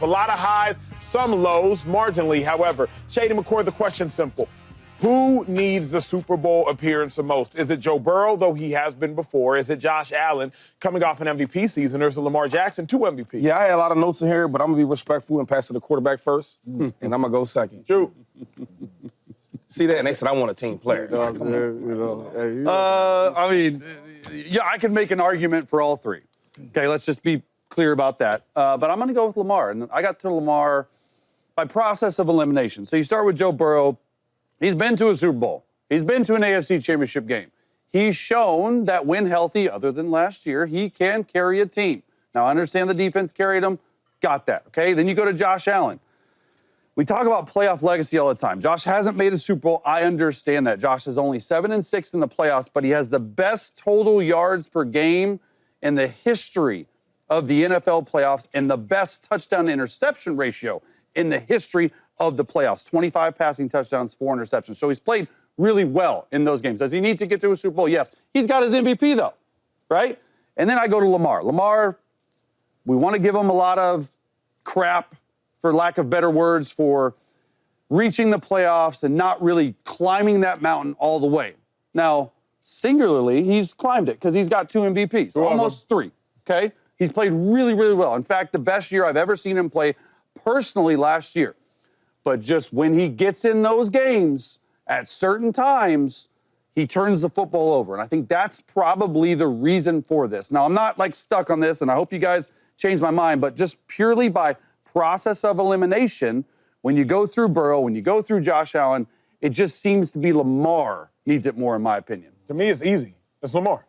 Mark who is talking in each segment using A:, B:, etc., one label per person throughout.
A: A lot of highs, some lows, marginally, however. Shady McCoy, the question's simple. Who needs the Super Bowl appearance the most? Is it Joe Burrow, though he has been before? Is it Josh Allen coming off an MVP season? Or is it Lamar Jackson, 2 MVPs?
B: Yeah, I had a lot of notes in here, but I'm going to be respectful and pass to the quarterback first, and I'm going to go second.
A: Shoot.
B: See that? And they said I want a team player.
C: I mean, yeah, I can make an argument for all three. Okay, let's just be clear about that. But I'm going to go with Lamar. And I got to Lamar by process of elimination. So you start with Joe Burrow. He's been to a Super Bowl. He's been to an AFC Championship game. He's shown that when healthy, other than last year, he can carry a team. Now, I understand the defense carried him. Got that, okay? Then you go to Josh Allen. We talk about playoff legacy all the time. Josh hasn't made a Super Bowl. I understand that. Josh is only 7-6 in the playoffs, but he has the best total yards per game in the history of the NFL playoffs and the best touchdown-to-interception ratio in the history of the playoffs. 25 passing touchdowns, 4 interceptions. So he's played really well in those games. Does he need to get to a Super Bowl? Yes. He's got his MVP, though, right? And then I go to Lamar. Lamar, we want to give him a lot of crap, for lack of better words, for reaching the playoffs and not really climbing that mountain all the way. Now, singularly, he's climbed it because he's got 2 MVPs, almost 3, okay? He's played really, really well. In fact, the best year I've ever seen him play personally last year. But just when he gets in those games, at certain times, he turns the football over. And I think that's probably the reason for this. Now, I'm not, stuck on this, and I hope you guys change my mind, but just purely by process of elimination, when you go through Burrow, when you go through Josh Allen, it just seems to be Lamar needs it more, in my opinion.
A: To me, it's easy. It's Lamar.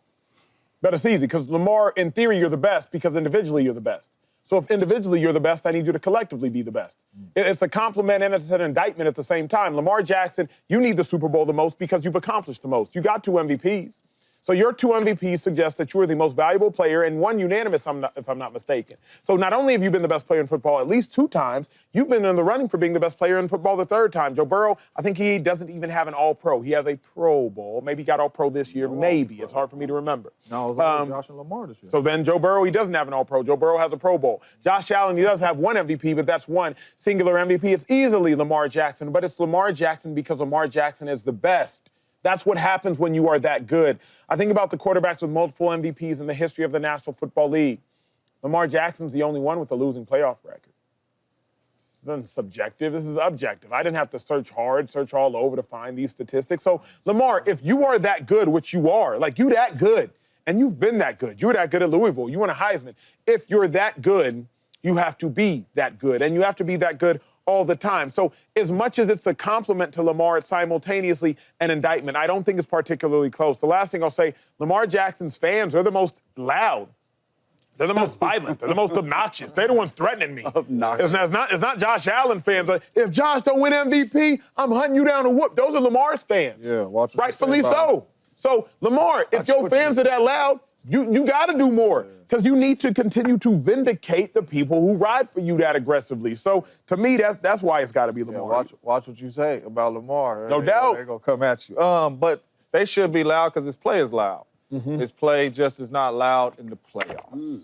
A: But it's easy because Lamar, in theory, you're the best because individually you're the best. So if individually you're the best, I need you to collectively be the best. It's a compliment and it's an indictment at the same time. Lamar Jackson, you need the Super Bowl the most because you've accomplished the most. You got 2 MVPs. So your 2 MVPs suggest that you are the most valuable player and one unanimous, if I'm not mistaken. So not only have you been the best player in football at least 2 times, you've been in the running for being the best player in football the 3rd time. Joe Burrow, I think he doesn't even have an All-Pro. He has a Pro Bowl. Maybe he got All-Pro this year. Maybe. It's hard for me to remember.
D: No, it was only Josh and Lamar this year.
A: So then Joe Burrow, he doesn't have an All-Pro. Joe Burrow has a Pro Bowl. Josh Allen, he does have 1 MVP, but that's 1 singular MVP. It's easily Lamar Jackson, but it's Lamar Jackson because Lamar Jackson is the best. That's what happens when you are that good. I think about the quarterbacks with multiple MVPs in the history of the National Football League. Lamar Jackson's the only one with a losing playoff record. This isn't subjective. This is objective. I didn't have to search hard, search all over to find these statistics. So, Lamar, if you are that good, which you are, you that good, and you've been that good. You were that good at Louisville. You won a Heisman. If you're that good, you have to be that good, and you have to be that good all the time. So as much as it's a compliment to Lamar, it's simultaneously an indictment. I don't think it's particularly close. The last thing I'll say, Lamar Jackson's fans are the most loud. They're the most violent. They're the most obnoxious. They're the ones threatening me.
C: Obnoxious.
A: It's not Josh Allen fans. If Josh don't win MVP, I'm hunting you down to whoop. Those are Lamar's fans.
D: Yeah, watch what
A: rightfully
D: you say about
A: so. So, Lamar, if your fans are that loud, you got to do more because you need to continue to vindicate the people who ride for you that aggressively. So, to me, that's why it's got to be Lamar.
D: Yeah, watch what you say about Lamar.
A: No doubt.
D: They're going to come at you. But they should be loud because his play is loud. His play just is not loud in the playoffs.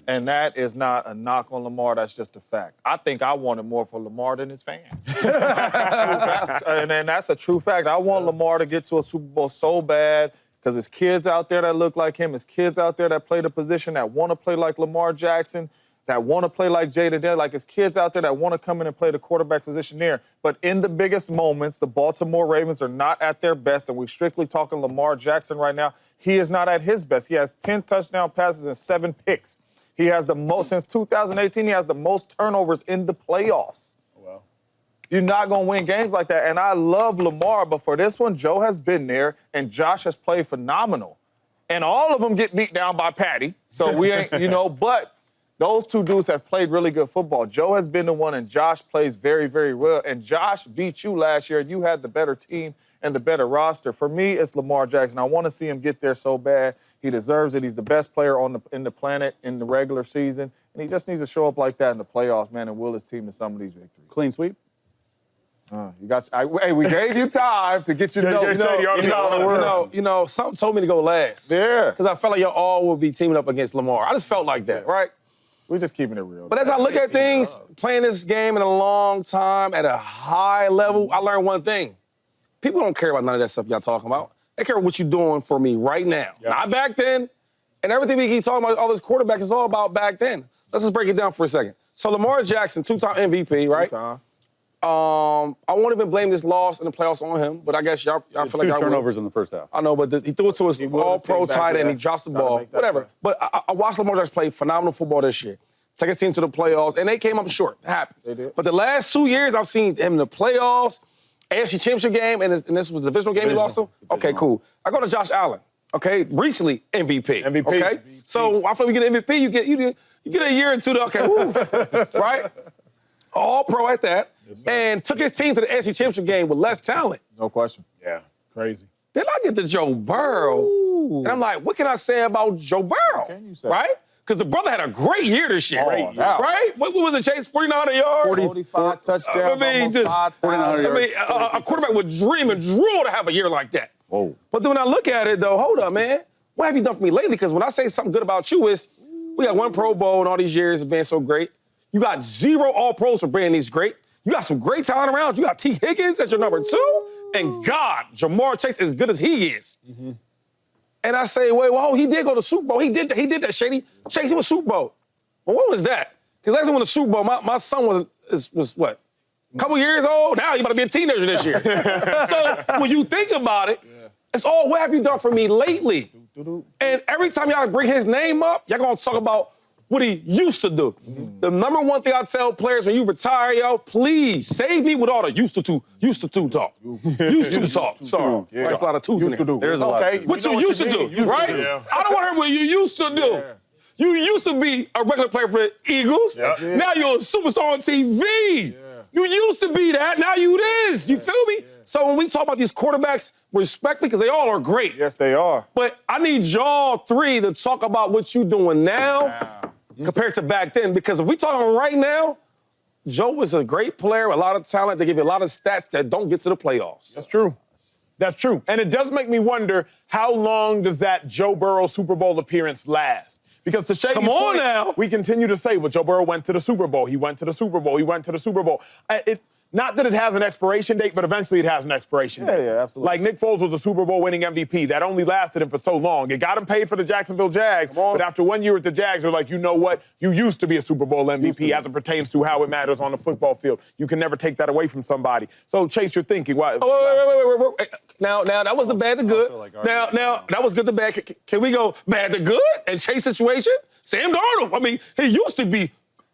D: And that is not a knock on Lamar. That's just a fact. I think I wanted more for Lamar than his fans. And that's a true fact. I want Lamar to get to a Super Bowl so bad because there's kids out there that look like him. There's kids out there that play the position that want to play like Lamar Jackson, that want to play like Jaden Daniels. Like, it's kids out there that want to come in and play the quarterback position there. But in the biggest moments, the Baltimore Ravens are not at their best, and we're strictly talking Lamar Jackson right now. He is not at his best. He has 10 touchdown passes and 7 picks. He has the most, since 2018, he has the most turnovers in the playoffs.
A: Well,
D: you're not going to win games like that. And I love Lamar, but for this one, Joe has been there, and Josh has played phenomenal. And all of them get beat down by Patty. So we ain't, but those 2 dudes have played really good football. Joe has been the one, and Josh plays very, very well. And Josh beat you last year. You had the better team and the better roster. For me, it's Lamar Jackson. I want to see him get there so bad. He deserves it. He's the best player in the planet in the regular season. And he just needs to show up like that in the playoffs, man, and will his team to some of these victories.
C: Clean sweep?
D: Hey, we gave you time to get your notes.
B: Something told me to go last.
D: Yeah.
B: Because I felt like y'all all would be teaming up against Lamar. I just felt like that, right?
D: We're just keeping it real.
B: But as I look at things, playing this game in a long time at a high level, I learned one thing. People don't care about none of that stuff y'all talking about. They care what you're doing for me right now.
A: Yep.
B: Not back then. And everything we keep talking about, all this quarterbacks, is all about back then. Let's just break it down for a second. So Lamar Jackson, 2-time MVP, right?
D: 2-time.
B: I won't even blame this loss in the playoffs on him, but I guess y'all feel like
C: Two
B: y'all
C: turnovers in the first half.
B: I know, but he threw it to his all-pro tight end. He drops the ball, whatever. But I watched Lamar Jackson play phenomenal football this year. Take his team to the playoffs, and they came up short. It happens.
D: They did.
B: But the last 2 years, I've seen him in the playoffs, AFC Championship game, and this was the divisional game he lost to. Okay, cool. I go to Josh Allen. Okay, recently MVP.
A: MVP.
B: Okay,
A: MVP.
B: so I feel like you get an MVP, you get a year or two. Okay, woo, right? All pro at that, and took his team to the AFC Championship game with less talent.
D: No question.
A: Yeah, crazy.
B: Then I get to Joe Burrow, and I'm like, what can I say about Joe Burrow?
D: can you say?
B: Right? Because the brother had a great year this year.
D: Great year.
B: Right? What was it, Chase? 4,900 yards?
D: 45 touchdowns,
B: I mean,
D: almost
B: just
D: 5,000 yards.
B: a quarterback would dream and drool to have a year like that.
D: Whoa.
B: But then when I look at it, though, hold up, man. What have you done for me lately? Because when I say something good about you is we got 1 Pro Bowl in all these years of being so great. You got 0 All-Pros for being these great. You got some great talent around. You got T. Higgins as your number 2. And God, Jamar Chase as good as he is. Mm-hmm. And I say, whoa, he did go to Super Bowl. He did that, Shady. Chase, he was Super Bowl. Well, what was that? Because last time when the Super Bowl, my son was what? A couple years old? Now he about to be a teenager this year. So when you think about it, it's all, what have you done for me lately? And every time y'all bring his name up, y'all gonna talk about what he used to do. Mm-hmm. The number one thing I tell players when you retire, yo, please save me with all the used to talk. Used to talk. Sorry.
D: Yeah.
B: There's a lot of twos in there.
C: There's a lot.
D: Okay.
B: What you used to do, right?
A: Yeah.
B: I don't want to hear what you used to do.
D: Yeah.
B: You used to be a regular player for the Eagles.
A: Yeah.
B: Now you're a superstar on TV. Yeah. You used to be that. Now you this. You feel me? Yeah. So when we talk about these quarterbacks, respectfully, because they all are great.
D: Yes, they are.
B: But I need y'all 3 to talk about what you doing now compared to back then. Because if we talking right now, Joe is a great player, a lot of talent. They give you a lot of stats that don't get to the playoffs.
A: That's true. That's true. And it does make me wonder, how long does that Joe Burrow Super Bowl appearance last? Because to Shady's
B: Come on
A: point,
B: now.
A: we continue to say, well, Joe Burrow went to the Super Bowl. He went to the Super Bowl. He went to the Super Bowl. Not that it has an expiration date, but eventually it has an expiration date.
D: Yeah, absolutely.
A: Like Nick Foles was a Super Bowl winning MVP. That only lasted him for so long. It got him paid for the Jacksonville Jags, but after 1 year with the Jags, they're like, you know what? You used to be a Super Bowl MVP as it pertains to how it matters on the football field. You can never take that away from somebody. So, Chase, you're thinking, why?
B: Oh, wait. Now, that was the bad to good. Now, that was good to bad. Can we go bad to good and Chase situation? Sam Darnold, I mean, he used to be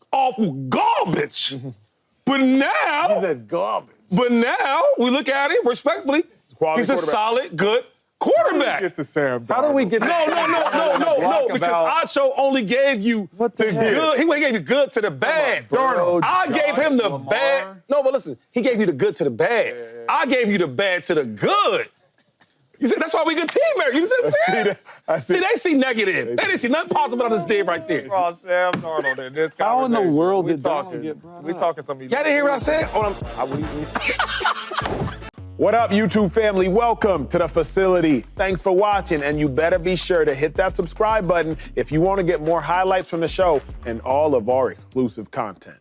B: awful garbage. But now,
D: He said garbage.
B: But now we look at him respectfully. He's a solid, good quarterback.
D: Get to Sam.
C: How do we get
B: No, because Acho only gave you the good. He gave you good to the bad.
D: Darnold.
B: I gave him the
C: Lamar.
B: bad. No, but listen, he gave you the good to the bad. I gave you the bad to the good. You see, that's why we good teammates. You see what I'm saying? See, they see negative. They didn't see nothing positive about this team right there.
D: Brought Sam Darnold in this
C: How in the
D: conversation.
C: world
D: We
C: did Darnold
D: talking-
C: get brought
D: We
C: up?
D: talking some.
B: Y'all didn't hear what I said?
A: What up, YouTube family? Welcome to the facility. Thanks for watching, and you better be sure to hit that subscribe button if you want to get more highlights from the show and all of our exclusive content.